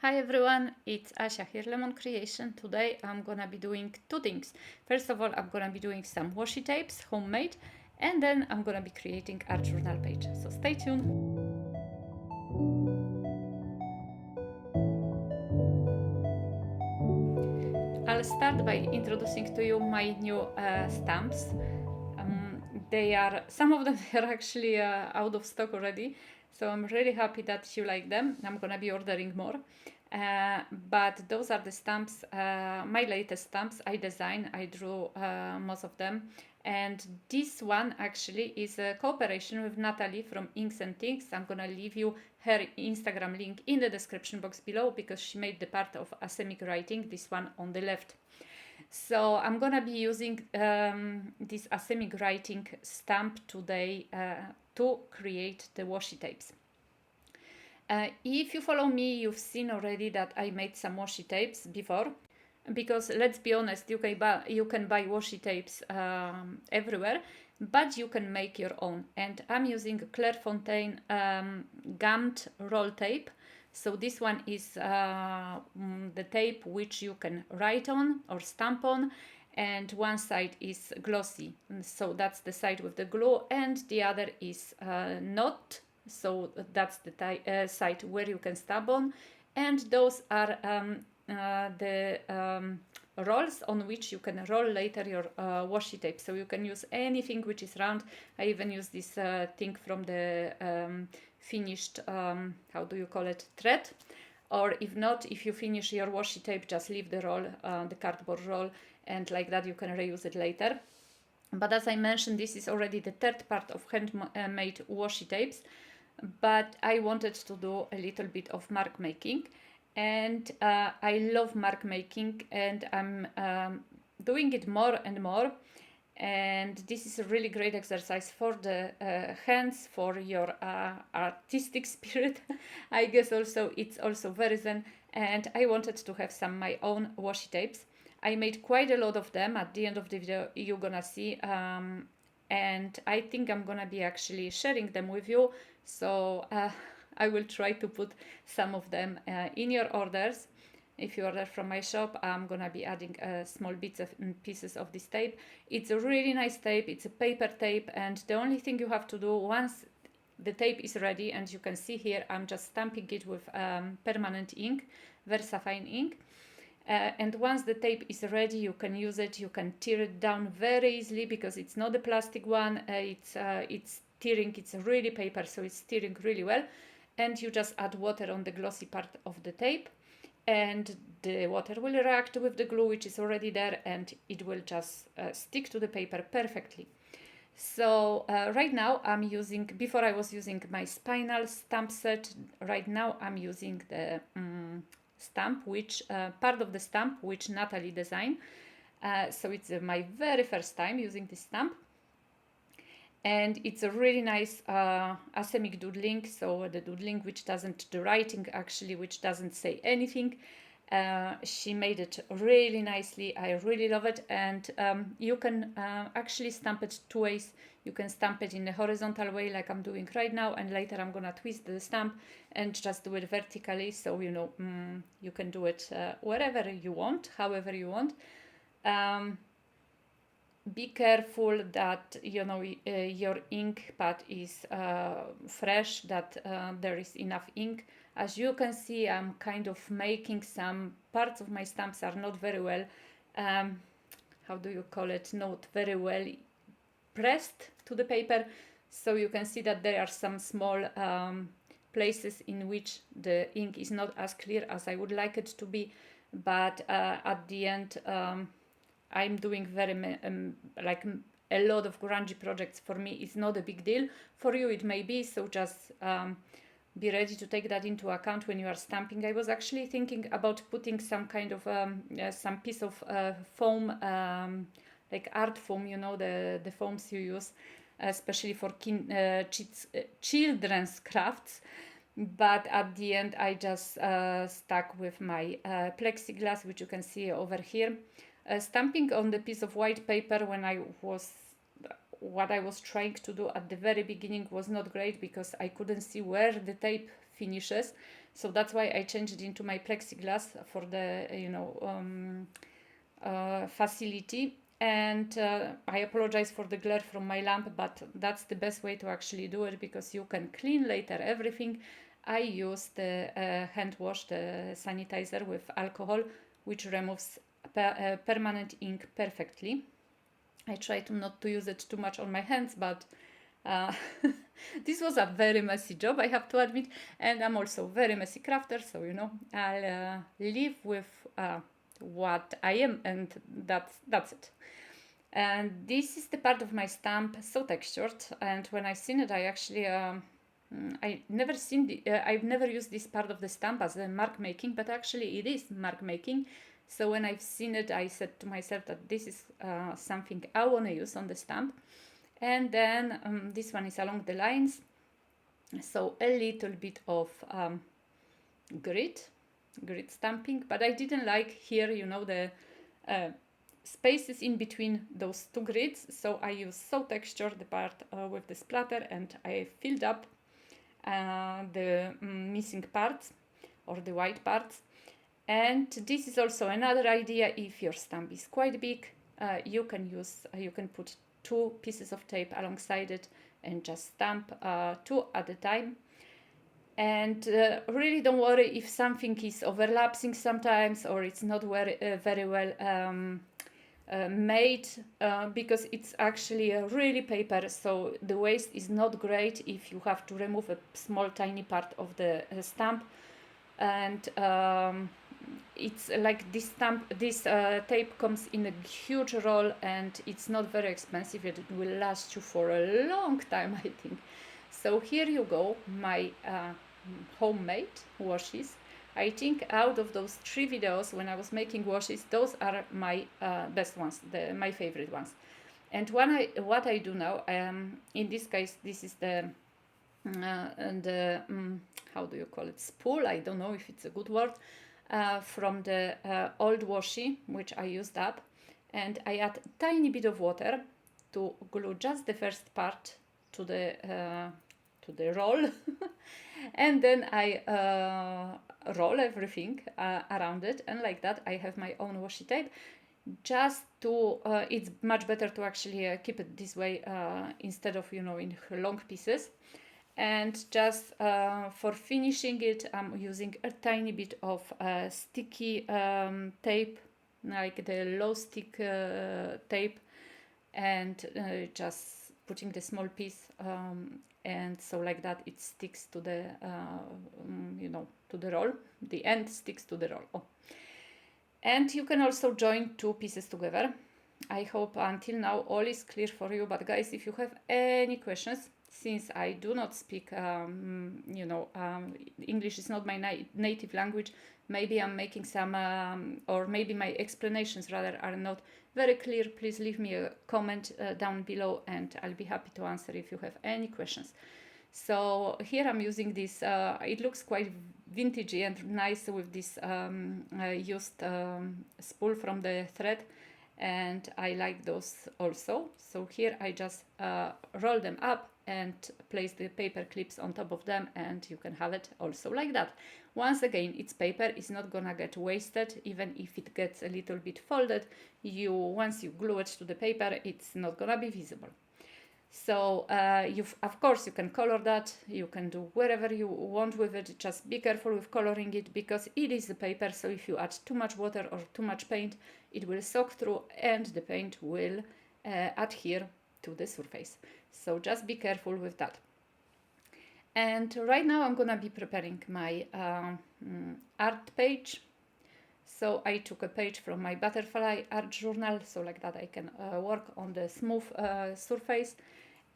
Hi everyone, it's Asia here, Lemon Creation. Today I'm gonna be doing two things. First of all, I'm gonna be doing some washi tapes, homemade, and then I'm gonna be creating art journal page. So stay tuned. I'll start by introducing to you my new stamps. They are, some of them are actually out of stock already, so I'm really happy that you like them. I'm gonna be ordering more. But those are the stamps, my latest stamps I designed. I drew most of them, and this one actually is a cooperation with Natalie from Inks and Things. I'm gonna leave you her Instagram link in the description box below because she made the part of Asemic writing, this one on the left. So I'm gonna be using this Asemic writing stamp today to create the washi tapes. If you follow me, you've seen already that I made some washi tapes before, because let's be honest, you can buy washi tapes everywhere, but you can make your own. And I'm using Clairfontaine gummed roll tape. So this one is the tape which you can write on or stamp on, and one side is glossy. So that's the side with the glue, and the other is not. So that's the side where you can stamp on, and those are the rolls on which you can roll later your washi tape. So you can use anything which is round. I even use this thing from the finished, how do you call it, thread. Or if not, if you finish your washi tape, just leave the roll, the cardboard roll, and like that you can reuse it later. But as I mentioned, this is already the third part of handmade washi tapes, but I wanted to do a little bit of mark making, and I love mark making, and I'm doing it more and more. And this is a really great exercise for the hands, for your artistic spirit. I guess also it's also very zen, and I wanted to have some my own washi tapes. I made quite a lot of them. At the end of the video you're gonna see, and I think I'm gonna be actually sharing them with you. So I will try to put some of them in your orders. If you order from my shop, I'm gonna be adding small bits of pieces of this tape. It's a really nice tape. It's a paper tape, and the only thing you have to do once the tape is ready, and you can see here I'm just stamping it with permanent ink, VersaFine ink. And once the tape is ready, you can use it. You can tear it down very easily because it's not a plastic one. It's tearing. It's really paper, so it's tearing really well. And you just add water on the glossy part of the tape, and the water will react with the glue which is already there, and it will just stick to the paper perfectly. So right now I'm using, before I was using my Spinal stamp set. Right now I'm using the stamp, which part of the stamp which Natalie designed. So it's my very first time using this stamp, and it's a really nice Asemic doodling. So the doodling which doesn't, the writing actually which doesn't say anything. She made it really nicely. I really love it. And you can actually stamp it two ways. You can stamp it in a horizontal way like I'm doing right now, and later I'm gonna twist the stamp and just do it vertically. So you know, you can do it wherever you want, however you want. Be careful that you know your ink pad is fresh, that there is enough ink. As you can see, I'm kind of making some parts of my stamps are not very well, how do you call it, not very well pressed to the paper. So you can see that there are some small places in which the ink is not as clear as I would like it to be. But at the end, I'm doing very like a lot of grungy projects. For me, it's not a big deal. For you, it may be. So just be ready to take that into account when you are stamping. I was actually thinking about putting some kind of some piece of foam, like art foam. You know, the foams you use, especially for children's crafts. But at the end, I just stuck with my plexiglass, which you can see over here. Stamping on the piece of white paper what I was trying to do at the very beginning was not great because I couldn't see where the tape finishes. So that's why I changed it into my plexiglass for the, facility. And I apologize for the glare from my lamp, but that's the best way to actually do it, because you can clean later everything. I use the hand wash, the sanitizer with alcohol, which removes permanent ink perfectly. I try to not to use it too much on my hands, but this was a very messy job, I have to admit, and I'm also very messy crafter, so I'll live with what I am, and that's it. And this is the part of my stamp, so textured, and when I seen it, I actually I've never used this part of the stamp as a mark making, but actually it is mark making. So when I've seen it, I said to myself that this is something I want to use on the stamp. And then this one is along the lines, so a little bit of grid stamping, but I didn't like here, the spaces in between those two grids, so I use so textured the part with the splatter, and I filled up the missing parts or the white parts. And this is also another idea: if your stamp is quite big, you can put 2 pieces of tape alongside it and just stamp 2 at a time. And really don't worry if something is overlapping sometimes, or it's not very well made, because it's actually a really paper, so the waste is not great if you have to remove a small tiny part of the stamp. And it's like this tape comes in a huge roll, and it's not very expensive. It will last you for a long time, I think. So here you go, my homemade washes. I think out of those 3 videos when I was making washes, those are my best ones, my favorite ones. And what I do now, in this case, this is the how do you call it, spool? I don't know if it's a good word, from the old washi, which I used up, and I add a tiny bit of water to glue just the first part to the roll, and then I roll everything around it, and like that I have my own washi tape. Just to it's much better to actually keep it this way instead of in long pieces. And just for finishing it, I'm using a tiny bit of sticky tape, like the low stick tape, and just putting the small piece, and so like that it sticks to the to the roll. The end sticks to the roll. Oh. And you can also join 2 pieces together. I hope until now all is clear for you, but guys, if you have any questions, since I do not speak, English is not my native language, maybe I'm making some, or maybe my explanations rather are not very clear, please leave me a comment down below, and I'll be happy to answer if you have any questions. So here I'm using this, it looks quite vintagey and nice with this used spool from the thread, and I like those also. So here I just roll them up and place the paper clips on top of them, and you can have it also like that. Once again, it's paper, it's not gonna get wasted, even if it gets a little bit folded. Once you glue it to the paper, it's not gonna be visible. So of course you can color that, you can do whatever you want with it, just be careful with coloring it, because it is a paper, so if you add too much water or too much paint, it will soak through and the paint will adhere to the surface. So just be careful with that. And right now I'm gonna be preparing my art page. So I took a page from my butterfly art journal, so like that I can work on the smooth surface.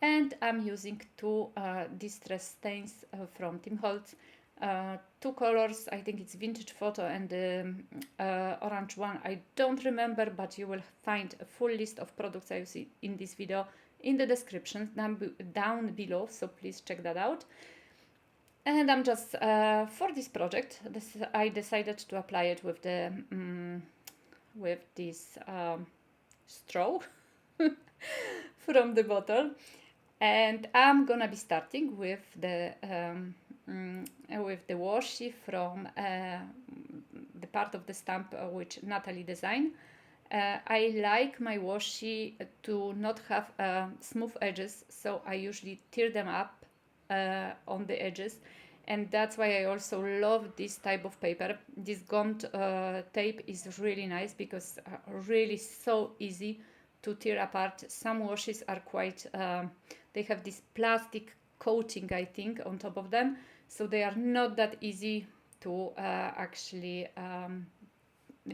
And I'm using 2 distress stains from Tim Holtz. 2 colors, I think it's Vintage Photo and the orange one, I don't remember, but you will find a full list of products I use in this video in the description down below, so please check that out. And I'm just, for this project, I decided to apply it with the with this straw from the bottle. And I'm gonna be starting with the with the washi from the part of the stamp which Natalie designed. I like my washi to not have smooth edges, so I usually tear them up on the edges, and that's why I also love this type of paper. This gummed tape is really nice because really so easy to tear apart. Some washes are quite, they have this plastic coating, I think, on top of them, so they are not that easy to actually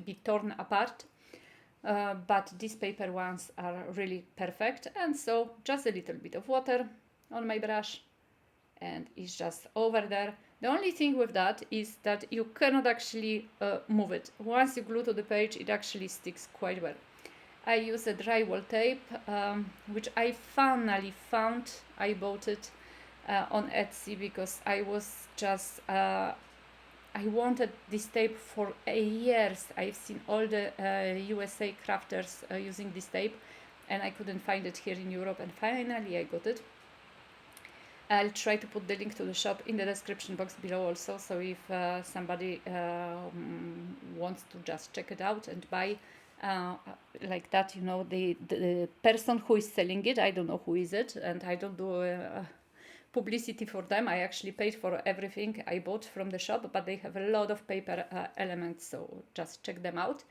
be torn apart. But these paper ones are really perfect, and so just a little bit of water on my brush and it's just over there. The only thing with that is that you cannot actually move it. Once you glue to the page, it actually sticks quite well. I use a drywall tape, which I finally found. I bought it on Etsy because I was just I wanted this tape for years. I've seen all the USA crafters using this tape, and I couldn't find it here in Europe, and finally I got it. I'll try to put the link to the shop in the description box below also, so if somebody wants to just check it out and buy like that, you know, the person who is selling it, I don't know who is it, and I don't do publicity for them. I actually paid for everything I bought from the shop, but they have a lot of paper elements, so just check them out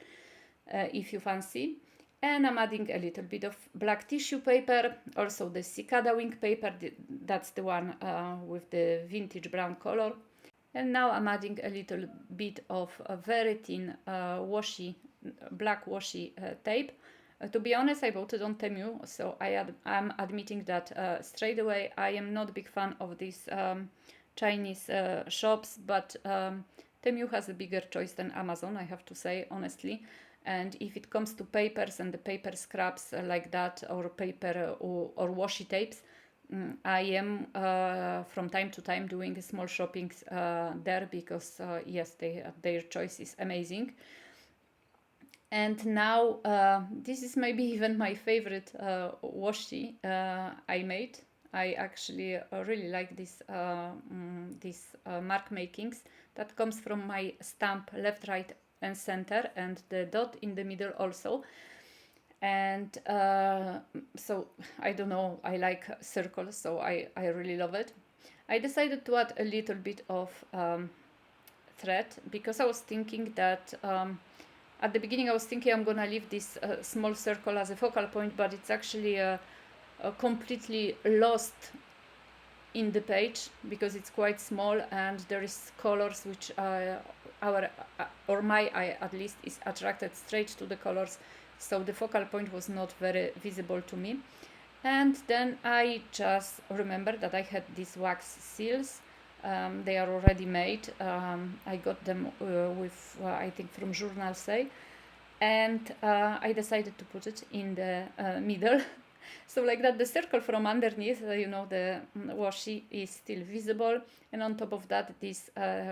if you fancy. And I'm adding a little bit of black tissue paper, also the Cycada wing paper, that's the one with the vintage brown color. And now I'm adding a little bit of a very thin washi, black washi tape. To be honest, I bought it on Temu, so I'm admitting that straight away I am not a big fan of these Chinese shops, but Temu has a bigger choice than Amazon, I have to say, honestly. And if it comes to papers and the paper scraps like that, or paper or washi tapes, I am from time to time doing small shoppings there because yes, their choice is amazing. And now this is maybe even my favorite washi I made. I actually really like this these mark makings that comes from my stamp left, right and center, and the dot in the middle also. And so I don't know, I like circles, so I really love it. I decided to add a little bit of thread because I was thinking that at the beginning I was thinking I'm gonna leave this small circle as a focal point, but it's actually completely lost in the page because it's quite small, and there is colors which or my eye at least is attracted straight to the colors, so the focal point was not very visible to me. And then I just remember that I had these wax seals. They are already made. I got them with I think from Journal Say, and I decided to put it in the middle. So like that, the circle from underneath, you know, the washi is still visible, and on top of that, this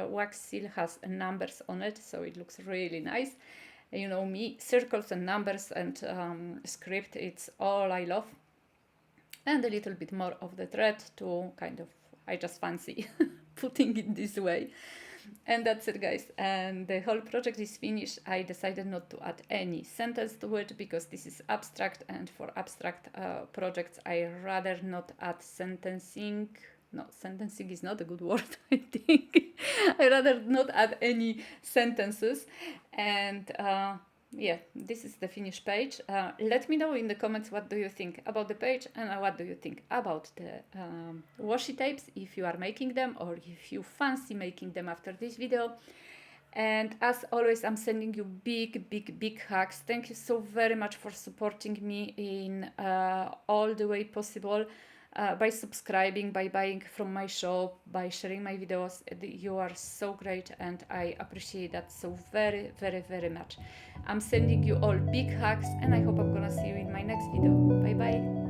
wax seal has numbers on it, so it looks really nice. You know me, circles and numbers and script, it's all I love. And a little bit more of the thread to kind of, I just fancy putting it this way. And that's it, guys, and the whole project is finished. I decided not to add any sentence to it because this is abstract, and for abstract projects I rather not add sentencing. No, sentencing is not a good word, I think. I rather not add any sentences. And yeah, this is the finished page. Let me know in the comments what do you think about the page, and what do you think about the washi tapes, if you are making them or if you fancy making them after this video. And as always, I'm sending you big hugs. Thank you so very much for supporting me in all the way possible. By subscribing, by buying from my shop, by sharing my videos. You are so great, and I appreciate that so very much. I'm sending you all big hugs, and I hope I'm gonna see you in my next video. Bye bye.